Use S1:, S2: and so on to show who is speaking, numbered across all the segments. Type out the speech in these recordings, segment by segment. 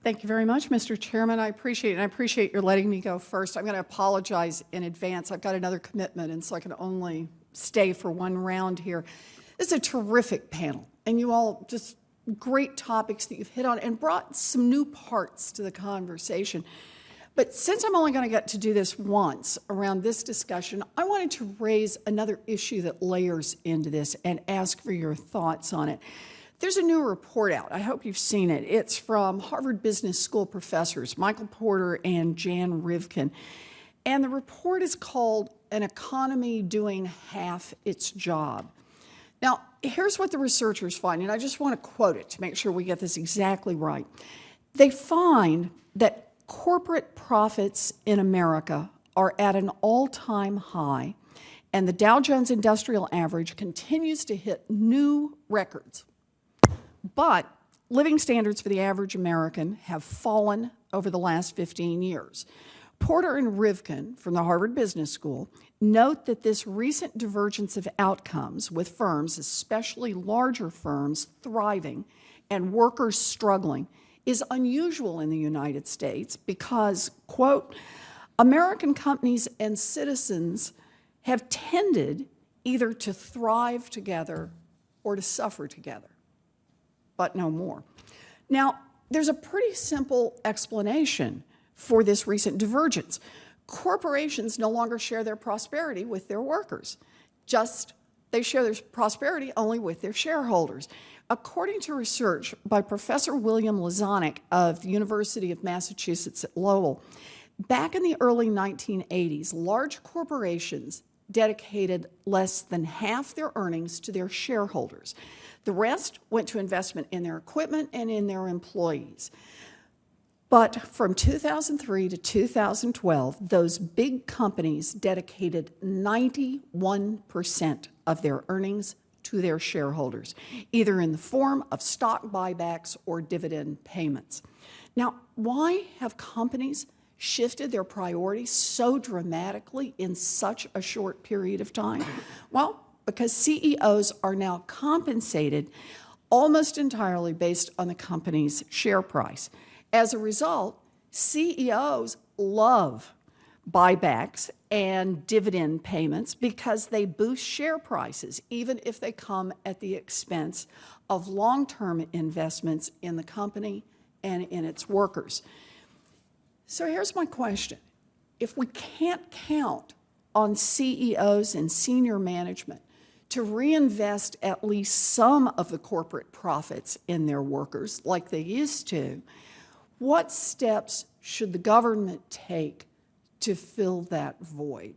S1: Thank you very much, Mr. Chairman. I appreciate it, and I appreciate your letting me go first. I'm going to apologize in advance. I've got another commitment, and so I can only stay for one round here. This is a terrific panel, and you all just great topics that you've hit on and brought some new parts to the conversation. But since I'm only going to get to do this once around this discussion, I wanted to raise another issue that layers into this and ask for your thoughts on it. There's a new report out. I hope you've seen it. It's from Harvard Business School professors Michael Porter and Jan Rivkin. And the report is called An Economy Doing Half Its Job. Now, here's what the researchers find, and I just want to quote it to make sure we get this exactly right. They find that corporate profits in America are at an all-time high, and the Dow Jones Industrial Average continues to hit new records. But living standards for the average American have fallen over the last 15 years. Porter and Rivkin from the Harvard Business School note that this recent divergence of outcomes with firms, especially larger firms, thriving and workers struggling is unusual in the United States because, quote, American companies and citizens have tended either to thrive together or to suffer together, but no more. Now, there's a pretty simple explanation for this recent divergence. Corporations no longer share their prosperity with their workers. They share their prosperity only with their shareholders. According to research by Professor William Lazonick of the University of Massachusetts at Lowell, back in the early 1980s, large corporations dedicated less than half their earnings to their shareholders. The rest went to investment in their equipment and in their employees. But from 2003 to 2012, those big companies dedicated 91% of their earnings to their shareholders, either in the form of stock buybacks or dividend payments. Now, why have companies shifted their priorities so dramatically in such a short period of time? Well, because CEOs are now compensated almost entirely based on the company's share price. As a result, CEOs love buybacks and dividend payments because they boost share prices, even if they come at the expense of long-term investments in the company and in its workers. So here's my question. If we can't count on CEOs and senior management to reinvest at least some of the corporate profits in their workers like they used to, what steps should the government take to fill that void?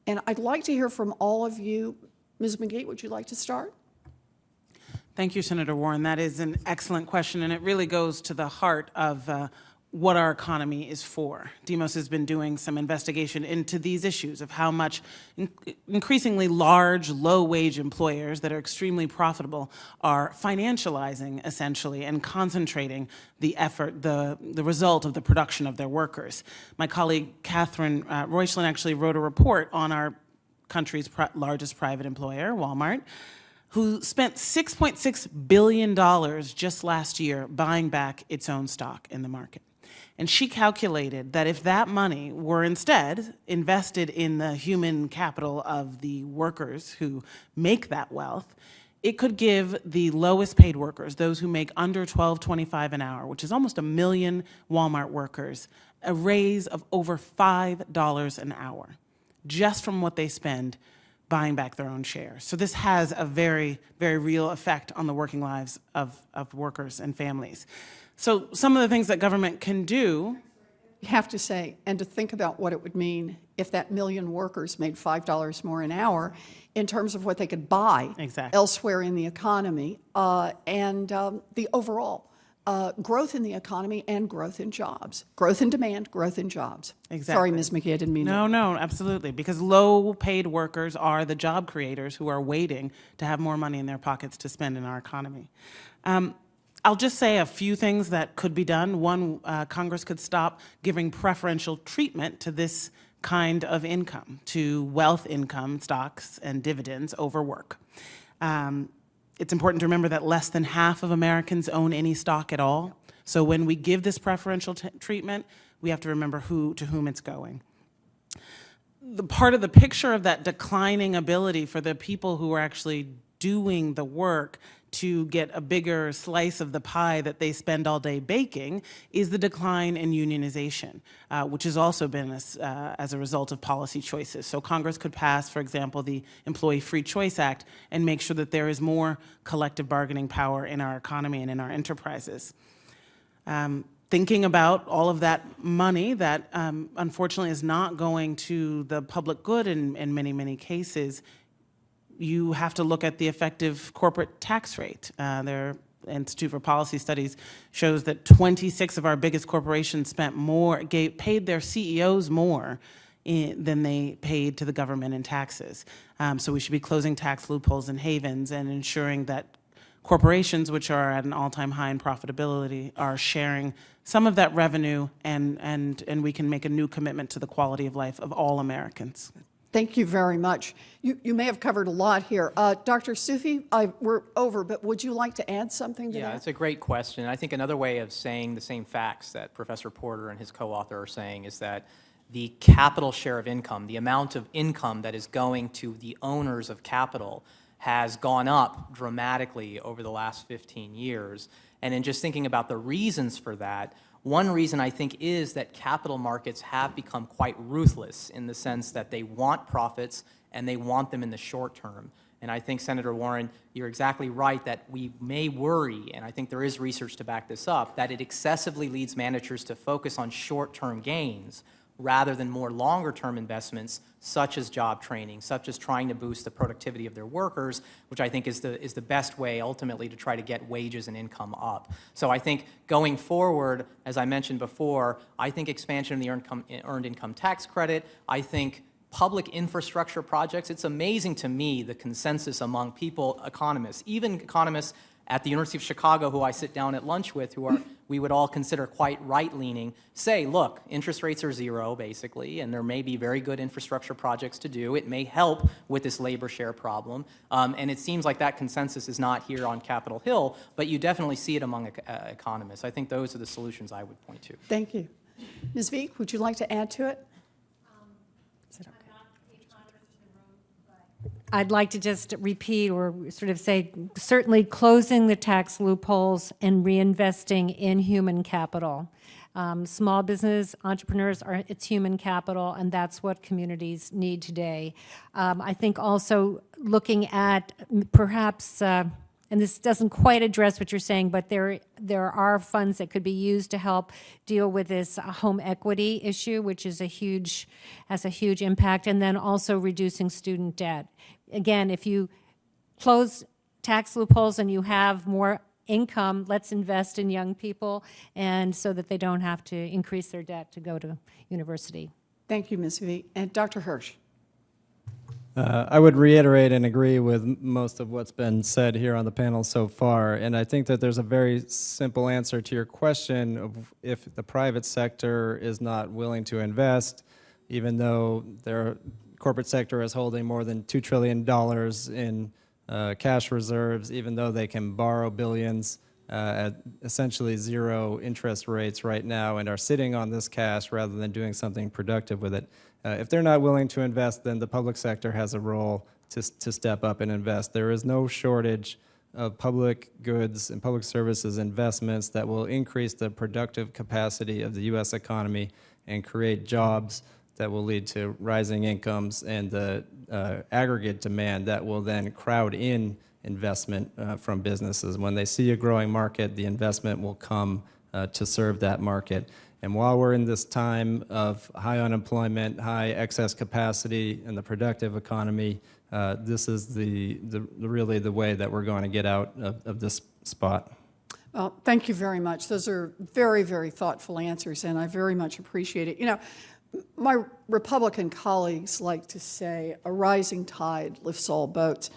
S1: And I'd like to hear from all of you. Ms. McGhee, would you like to start?
S2: Thank you, Senator Warren. That is an excellent question, and it really goes to the heart of what our economy is for. Demos has been doing some investigation into these issues of how much increasingly large, low-wage employers that are extremely profitable are financializing, essentially, and concentrating the effort, the result of the production of their workers. My colleague, Catherine Reuschlin, actually wrote a report on our country's largest private employer, Walmart, who spent $6.6 billion just last year buying back its own stock in the market. And she calculated that if that money were instead invested in the human capital of the workers who make that wealth, it could give the lowest paid workers, those who make under $12.25 an hour, which is almost 1 million Walmart workers, a raise of over $5 an hour, just from what they spend buying back their own shares. So this has a very, very real effect on the working lives of workers and families. So some of the things that government can do.
S1: You have to say, and to think about what it would mean if that million workers made $5 more an hour in terms of what they could buy elsewhere in the economy, and the overall growth in the economy and growth in jobs. Growth in demand, growth in jobs.
S2: Exactly.
S1: Sorry, Ms. McGhee, I didn't mean to.
S2: No, absolutely. Because low-paid workers are the job creators who are waiting to have more money in their pockets to spend in our economy. I'll just say a few things that could be done. One, Congress could stop giving preferential treatment to this kind of income, to wealth income, stocks, and dividends over work. It's important to remember that less than half of Americans own any stock at all. So when we give this preferential treatment, we have to remember to whom it's going. The part of the picture of that declining ability for the people who are actually doing the work to get a bigger slice of the pie that they spend all day baking is the decline in unionization, which has also been as a result of policy choices. So Congress could pass, for example, the Employee Free Choice Act and make sure that there is more collective bargaining power in our economy and in our enterprises. Thinking about all of that money that unfortunately is not going to the public good in many, many cases, you have to look at the effective corporate tax rate. Their Institute for Policy Studies shows that 26 of our biggest corporations paid their CEOs more than they paid to the government in taxes. So we should be closing tax loopholes and havens and ensuring that corporations, which are at an all-time high in profitability, are sharing some of that revenue, and we can make a new commitment to the quality of life of all Americans.
S1: Thank you very much. You may have covered a lot here. Dr. Sufi, we're over, but would you like to add something to that?
S3: Yeah, it's a great question. I think another way of saying the same facts that Professor Porter and his co-author are saying is that the capital share of income, the amount of income that is going to the owners of capital, has gone up dramatically over the last 15 years. And in just thinking about the reasons for that, one reason I think is that capital markets have become quite ruthless in the sense that they want profits and they want them in the short term. And I think, Senator Warren, you're exactly right that we may worry, and I think there is research to back this up, that it excessively leads managers to focus on short-term gains rather than more longer-term investments, such as job training, such as trying to boost the productivity of their workers, which I think is the best way ultimately to try to get wages and income up. So I think going forward, as I mentioned before, I think expansion of the earned income tax credit, I think public infrastructure projects, it's amazing to me the consensus among people, economists, even economists at the University of Chicago who I sit down at lunch with, who we would all consider quite right-leaning, say, look, interest rates are zero, basically, and there may be very good infrastructure projects to do. It may help with this labor share problem. And it seems like that consensus is not here on Capitol Hill, but you definitely see it among economists. I think those are the solutions I would point to.
S1: Thank you. Ms. Viek, would you like to add to it?
S4: I'd like to just repeat or sort of say, certainly closing the tax loopholes and reinvesting in human capital. Small business entrepreneurs it's human capital, and that's what communities need today. I think also looking at perhaps, and this doesn't quite address what you're saying, but there are funds that could be used to help deal with this home equity issue, which has a huge impact, and then also reducing student debt. Again, if you close tax loopholes and you have more income, let's invest in young people, and so that they don't have to increase their debt to go to university.
S1: Thank you, Ms. Viek. And Dr. Hersh.
S5: I would reiterate and agree with most of what's been said here on the panel so far, and I think that there's a very simple answer to your question of if the private sector is not willing to invest, even though their corporate sector is holding more than $2 trillion in cash reserves, even though they can borrow billions at essentially zero interest rates right now and are sitting on this cash rather than doing something productive with it. If they're not willing to invest, then the public sector has a role to step up and invest. There is no shortage of public goods and public services investments that will increase the productive capacity of the U.S. economy and create jobs that will lead to rising incomes and the aggregate demand that will then crowd in investment from businesses. When they see a growing market, the investment will come to serve that market. And while we're in this time of high unemployment, high excess capacity in the productive economy, this is really the way that we're going to get out of this spot.
S1: Well, thank you very much. Those are very, very thoughtful answers, and I very much appreciate it. You know, my Republican colleagues like to say a rising tide lifts all boats.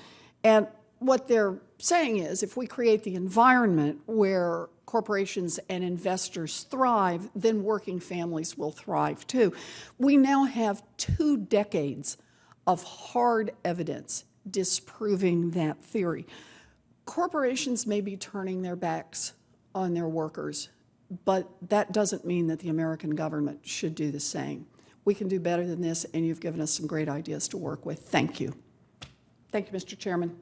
S1: And what they're saying is if we create the environment where corporations and investors thrive, then working families will thrive too. We now have 2 decades of hard evidence disproving that theory. Corporations may be turning their backs on their workers but that doesn't mean that the American government should do the same. We can do better than this, and you've given us some great ideas to work with. Thank you. Thank you, Mr. Chairman.